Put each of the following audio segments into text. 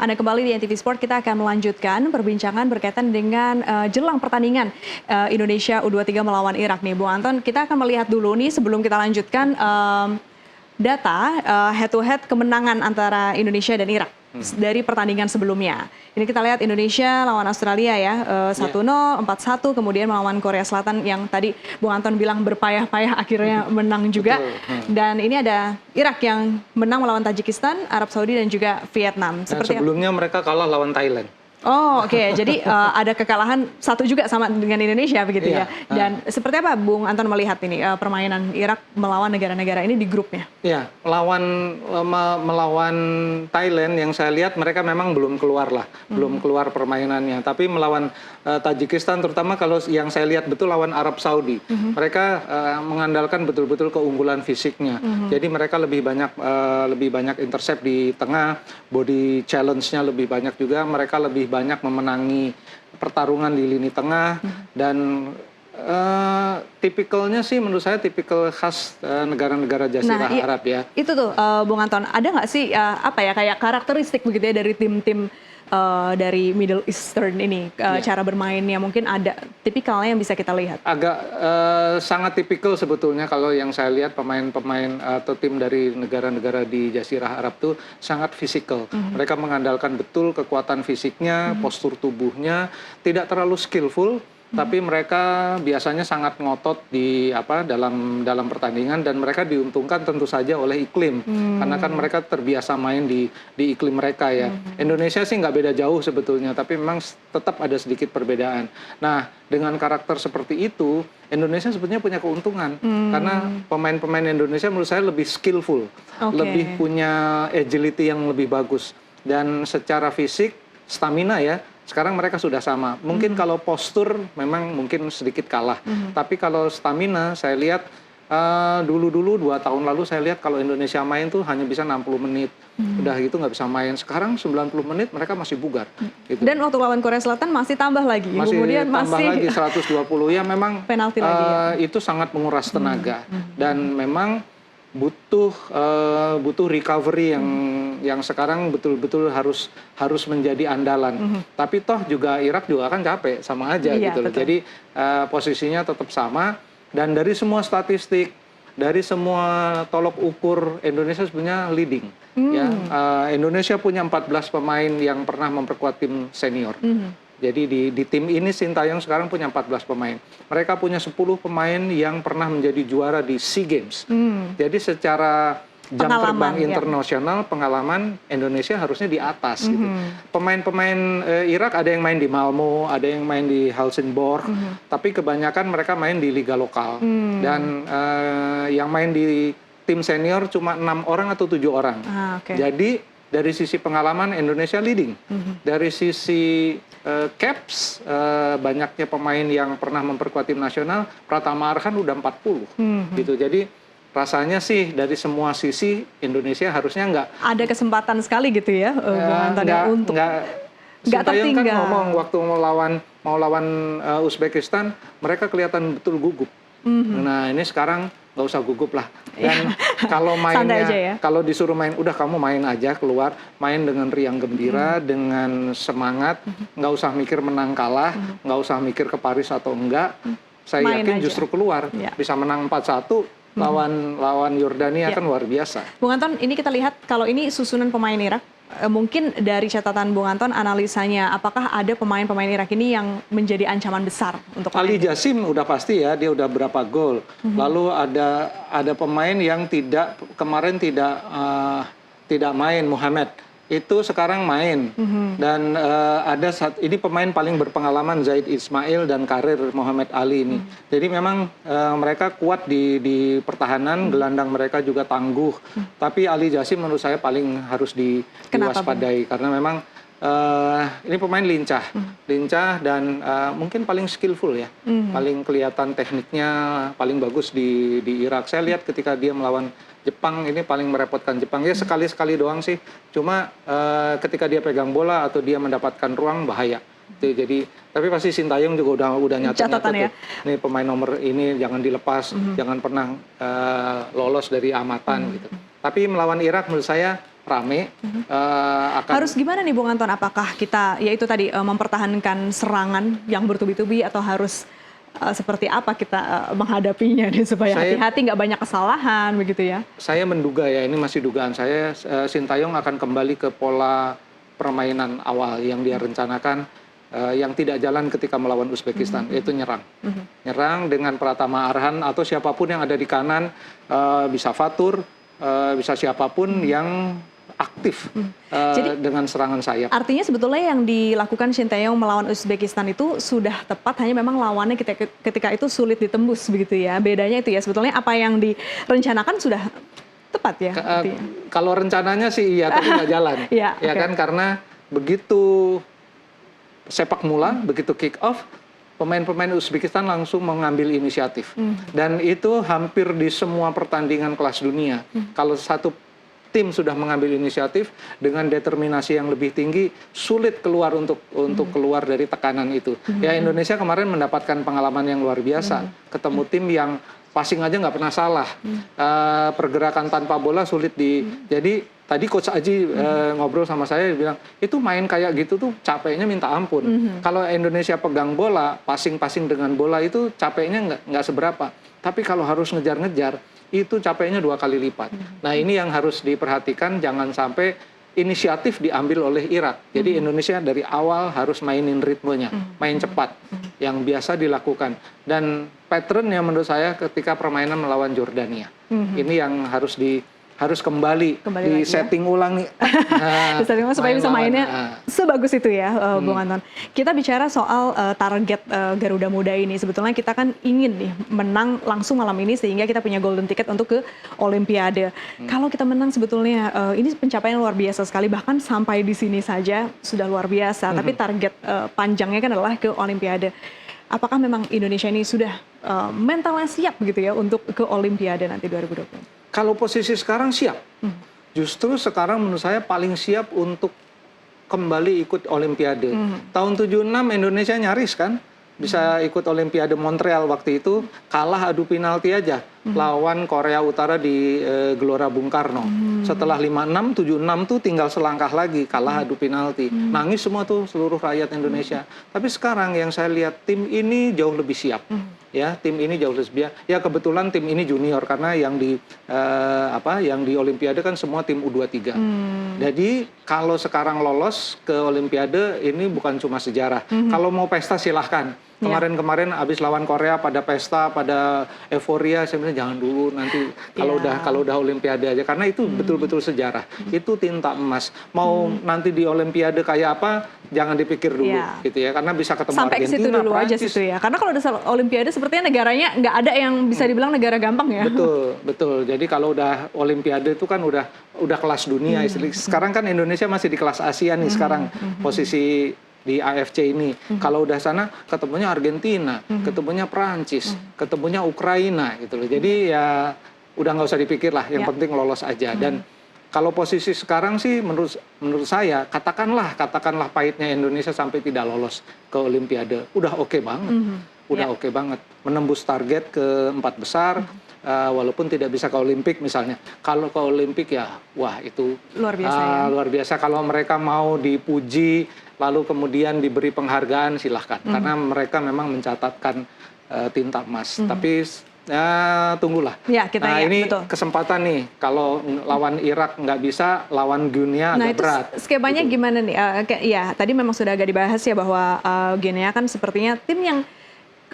Anda kembali di NTV Sport, kita akan melanjutkan perbincangan berkaitan dengan jelang pertandingan Indonesia U23 melawan Irak nih, Bung Anton. Kita akan melihat dulu nih sebelum kita lanjutkan data head to head kemenangan antara Indonesia dan Irak dari pertandingan sebelumnya. Ini kita lihat Indonesia lawan Australia ya, 1-0, 4-1, kemudian melawan Korea Selatan yang tadi Bung Anton bilang berpayah-payah akhirnya menang juga. Dan ini ada Irak yang menang melawan Tajikistan, Arab Saudi dan juga Vietnam. Dan sebelumnya mereka kalah lawan Thailand. Oh oke. Jadi ada kekalahan satu juga sama dengan Indonesia begitu ya. Dan seperti apa Bung Anton melihat ini permainan Irak melawan negara-negara ini di grupnya? Ya, melawan Thailand yang saya lihat mereka memang belum keluar lah, belum keluar permainannya. Tapi melawan Tajikistan terutama kalau yang saya lihat betul lawan Arab Saudi, mereka mengandalkan betul-betul keunggulan fisiknya. Jadi mereka lebih banyak intercept di tengah, body challenge-nya lebih banyak juga, mereka lebih banyak memenangi pertarungan di lini tengah dan tipikalnya sih menurut saya tipikal khas negara-negara Jazirah Arab ya. Itu tuh Bung Anton, ada nggak sih kayak karakteristik begitu ya dari tim-tim dari Middle Eastern ini cara bermainnya, mungkin ada tipikalnya yang bisa kita lihat? Agak sangat tipikal sebetulnya kalau yang saya lihat pemain-pemain atau tim dari negara-negara di Jazirah Arab tuh sangat fisikal. Mereka mengandalkan betul kekuatan fisiknya, postur tubuhnya, tidak terlalu skillful. Tapi mereka biasanya sangat ngotot di dalam pertandingan dan mereka diuntungkan tentu saja oleh iklim karena kan mereka terbiasa main di iklim mereka ya. Indonesia sih nggak beda jauh sebetulnya, tapi memang tetap ada sedikit perbedaan. Nah, dengan karakter seperti itu, Indonesia sebetulnya punya keuntungan karena pemain-pemain Indonesia menurut saya lebih skillful, lebih punya agility yang lebih bagus dan secara fisik, stamina ya. Sekarang mereka sudah sama. Mungkin kalau postur memang mungkin sedikit kalah. Tapi kalau stamina saya lihat dulu 2 tahun lalu saya lihat kalau Indonesia main tuh hanya bisa 60 menit. Udah gitu nggak bisa main. Sekarang 90 menit mereka masih bugar. Gitu. Dan waktu lawan Korea Selatan masih tambah lagi. Kemudian tambah lagi 120 ya memang penalti lagi ya. Itu sangat menguras tenaga. Dan memang butuh recovery yang sekarang betul-betul harus menjadi andalan. Tapi toh juga Irak juga kan capek sama aja gitu loh. Jadi posisinya tetap sama dan dari semua statistik, dari semua tolok ukur Indonesia sebenarnya leading. Ya, Indonesia punya 14 pemain yang pernah memperkuat tim senior. Jadi di tim ini Sintayong sekarang punya 14 pemain. Mereka punya 10 pemain yang pernah menjadi juara di SEA Games. Jadi secara jam terbang internasional, pengalaman Indonesia harusnya di atas. Gitu. Pemain-pemain Irak ada yang main di Malmo, ada yang main di Helsingborg, tapi kebanyakan mereka main di liga lokal. Dan yang main di tim senior cuma 6 orang atau 7 orang. Jadi dari sisi pengalaman Indonesia leading. Dari sisi caps, banyaknya pemain yang pernah memperkuat tim nasional, Pratama Arhan udah 40. Gitu. Jadi rasanya sih dari semua sisi Indonesia harusnya nggak ada kesempatan sekali gitu ya, Bung Anton untuk nggak tertinggal. Kan ngomong waktu mau lawan Uzbekistan, mereka kelihatan betul gugup. Nah ini sekarang nggak usah gugup lah. Dan kalau mainnya, kalau disuruh main, udah kamu main aja keluar, main dengan riang gembira, dengan semangat, nggak usah mikir menang kalah, nggak usah mikir ke Paris atau enggak. Saya yakin justru keluar, bisa menang 4-1. Lawan Yordania kan luar biasa. Bung Anton, ini kita lihat kalau ini susunan pemain Irak, mungkin dari catatan Bung Anton analisanya, apakah ada pemain-pemain Irak ini yang menjadi ancaman besar untuk Ali Jassim udah pasti ya, dia udah berapa gol. Lalu ada pemain yang kemarin tidak main, Muhammad. Itu sekarang main dan ini pemain paling berpengalaman Zaid Ismail dan karir Muhammad Ali ini. Jadi memang mereka kuat di pertahanan, gelandang mereka juga tangguh. Tapi Ali Jassim menurut saya paling harus diwaspadai karena memang ini pemain lincah dan mungkin paling skillful ya, paling kelihatan tekniknya paling bagus di Irak. Saya lihat ketika dia melawan Jepang ini paling merepotkan Jepang ya, sekali-sekali doang sih. Cuma ketika dia pegang bola atau dia mendapatkan ruang bahaya. Jadi tapi pasti Sintayong juga udah nyatet ya. Nih pemain nomor ini jangan dilepas, jangan pernah lolos dari amatan gitu. Tapi melawan Irak menurut saya rame. Harus gimana nih Bung Anton? Apakah kita ya itu tadi mempertahankan serangan yang bertubi-tubi atau harus seperti apa kita menghadapinya nih supaya hati-hati nggak banyak kesalahan begitu ya? Saya menduga ya, ini masih dugaan saya, Sintayong akan kembali ke pola permainan awal yang dia rencanakan, yang tidak jalan ketika melawan Uzbekistan, yaitu nyerang. Nyerang dengan Pratama Arhan atau siapapun yang ada di kanan, bisa Fatur, bisa siapapun yang aktif Jadi, dengan serangan sayap. Artinya sebetulnya yang dilakukan Sintayong melawan Uzbekistan itu sudah tepat, hanya memang lawannya ketika itu sulit ditembus begitu ya. Bedanya itu ya, sebetulnya apa yang direncanakan sudah tepat ya. Kalau rencananya sih iya, tapi nggak jalan. Ya kan, karena begitu sepak mula, begitu kick off, pemain-pemain Uzbekistan langsung mengambil inisiatif. Dan itu hampir di semua pertandingan kelas dunia. Kalau satu tim sudah mengambil inisiatif dengan determinasi yang lebih tinggi, sulit keluar untuk keluar dari tekanan itu. Ya, Indonesia kemarin mendapatkan pengalaman yang luar biasa, ketemu tim yang passing aja nggak pernah salah, pergerakan tanpa bola sulit jadi tadi Coach Aji ngobrol sama saya, bilang itu main kayak gitu tuh capeknya minta ampun. Kalau Indonesia pegang bola, passing dengan bola itu capeknya nggak seberapa. Tapi kalau harus ngejar-ngejar, itu capeknya 2 kali lipat. Nah, ini yang harus diperhatikan, jangan sampai inisiatif diambil oleh Irak. Jadi Indonesia dari awal harus mainin ritmenya, main cepat, yang biasa dilakukan. Dan patternnya menurut saya ketika permainan melawan Jordania. Ini yang harus kembali di setting ulang nih. Nah, supaya bisa mainnya sebagus itu ya, Bung Anton. Kita bicara soal target Garuda Muda ini. Sebetulnya kita kan ingin nih menang langsung malam ini sehingga kita punya golden ticket untuk ke Olimpiade. Kalau kita menang sebetulnya ini pencapaian luar biasa sekali, bahkan sampai di sini saja sudah luar biasa. Tapi target panjangnya kan adalah ke Olimpiade. Apakah memang Indonesia ini sudah mentalnya siap gitu ya untuk ke Olimpiade nanti 2020? Kalau posisi sekarang siap. Justru sekarang menurut saya paling siap untuk kembali ikut Olimpiade. Tahun 76 Indonesia nyaris kan bisa ikut Olimpiade Montreal waktu itu, kalah adu penalti aja lawan Korea Utara di Gelora Bung Karno. Setelah 56, 76 tuh tinggal selangkah lagi kalah adu penalti. Nangis semua tuh seluruh rakyat Indonesia. Tapi sekarang yang saya lihat tim ini jauh lebih siap. Ya, tim ini jauh lebih siap. Ya, kebetulan tim ini junior karena yang di Olimpiade kan semua tim U23. Jadi kalau sekarang lolos ke Olimpiade ini bukan cuma sejarah. Kalau mau pesta silahkan. Kemarin-kemarin abis lawan Korea pada pesta, pada euforia, saya bilang jangan dulu, nanti kalau udah Olimpiade aja, karena itu betul-betul sejarah. Itu tinta emas. Mau nanti di Olimpiade kayak apa, jangan dipikir dulu, gitu ya, karena bisa ketemu sampai Argentina, ke situ dulu Prancis. Aja situ ya. Karena kalau udah Olimpiade sepertinya negaranya nggak ada yang bisa dibilang negara gampang ya. Betul. Jadi kalau udah Olimpiade itu kan udah kelas dunia. Sekarang kan Indonesia masih di kelas Asia nih sekarang posisi di AFC ini. Kalau udah sana ketemunya Argentina, ketemunya Prancis, ketemunya Ukraina gitu loh. Jadi ya udah nggak usah dipikir lah, yang penting lolos aja. Dan kalau posisi sekarang sih menurut saya katakanlah pahitnya Indonesia sampai tidak lolos ke Olimpiade, udah oke banget. Oke banget, menembus target ke 4 besar. Walaupun tidak bisa ke Olimpik misalnya. Kalau ke Olimpik ya, wah itu luar biasa. Luar biasa. Kalau mereka mau dipuji, lalu kemudian diberi penghargaan, silahkan. Karena mereka memang mencatatkan tinta emas. Tapi ya tunggulah. Ya, ini betul. kesempatan nih. Kalau lawan Irak nggak bisa, lawan Guinea agak berat. Nah, itu skemanya gimana nih? Ya, tadi memang sudah agak dibahas ya bahwa Guinea kan sepertinya tim yang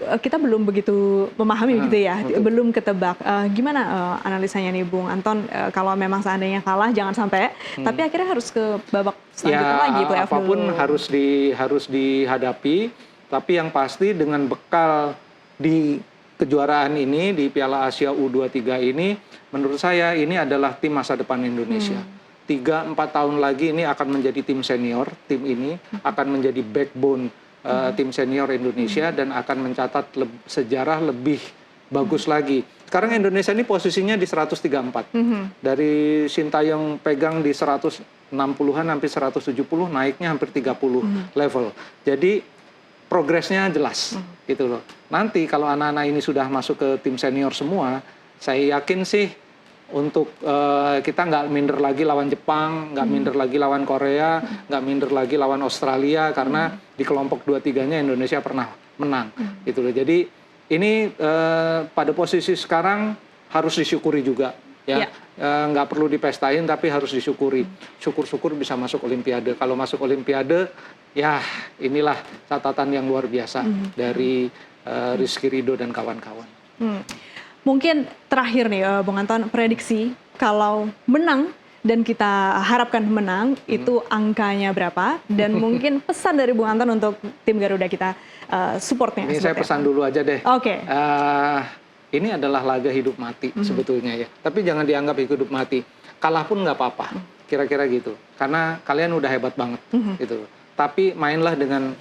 kita belum begitu memahami gitu ya, belum ketebak. Gimana analisanya nih Bung Anton, kalau memang seandainya kalah jangan sampai, tapi akhirnya harus ke babak selanjutnya lagi playoff dulu. Apapun harus dihadapi, tapi yang pasti dengan bekal di kejuaraan ini, di Piala Asia U23 ini, menurut saya ini adalah tim masa depan Indonesia. 3-4 tahun lagi ini akan menjadi tim senior, tim ini akan menjadi backbone tim senior Indonesia dan akan mencatat sejarah lebih bagus lagi. Sekarang Indonesia ini posisinya di 134. Dari Sintayong pegang di 160-an hampir 170, naiknya hampir 30 level. Jadi progresnya jelas gitu loh. Nanti kalau anak-anak ini sudah masuk ke tim senior semua, saya yakin sih untuk kita nggak minder lagi lawan Jepang, nggak minder lagi lawan Korea, nggak minder lagi lawan Australia, karena di kelompok 2-3-nya Indonesia pernah menang. Gitu loh. Jadi ini pada posisi sekarang harus disyukuri juga. Ya, nggak perlu dipestain tapi harus disyukuri. Syukur-syukur bisa masuk Olimpiade. Kalau masuk Olimpiade, ya inilah catatan yang luar biasa dari Rizky Ridho dan kawan-kawan. Mungkin terakhir nih, Bung Anton, prediksi kalau menang dan kita harapkan menang itu angkanya berapa? Dan mungkin pesan dari Bung Anton untuk tim Garuda kita supportnya. Ini saya pesan dulu aja deh. Oke. Ini adalah laga hidup mati sebetulnya ya. Tapi jangan dianggap hidup mati. Kalah pun nggak apa-apa. Kira-kira gitu. Karena kalian udah hebat banget gitu. Tapi mainlah dengan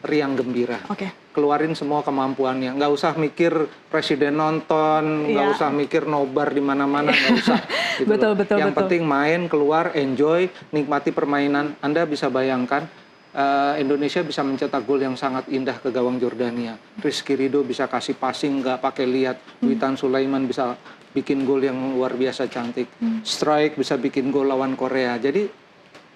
riang gembira. Keluarin semua kemampuannya. Nggak usah mikir presiden nonton, nggak usah mikir nobar di mana-mana, nggak usah. Gitu betul. Yang penting main, keluar, enjoy, nikmati permainan. Anda bisa bayangkan Indonesia bisa mencetak gol yang sangat indah ke gawang Jordania. Rizky Ridho bisa kasih passing nggak pakai lihat. Witan Sulaiman bisa bikin gol yang luar biasa cantik. Strike bisa bikin gol lawan Korea. Jadi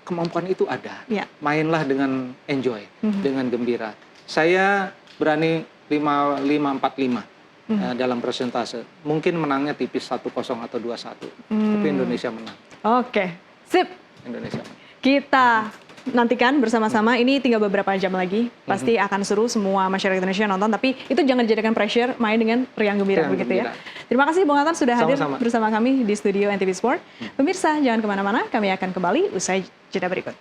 kemampuan itu ada. Mainlah dengan enjoy, dengan gembira. Saya berani 5-4-5 dalam persentase. Mungkin menangnya tipis 1-0 atau 2-1. Tapi Indonesia menang. Oke, sip. Indonesia menang. Kita nantikan bersama-sama, ini tinggal beberapa jam lagi. Pasti akan seru, semua masyarakat Indonesia nonton. Tapi itu jangan dijadikan pressure, main dengan riang gembira begitu ya. Terima kasih Bung Anton sudah hadir bersama kami di studio NTV Sport. Pemirsa, jangan kemana-mana, kami akan kembali usai jeda berikut.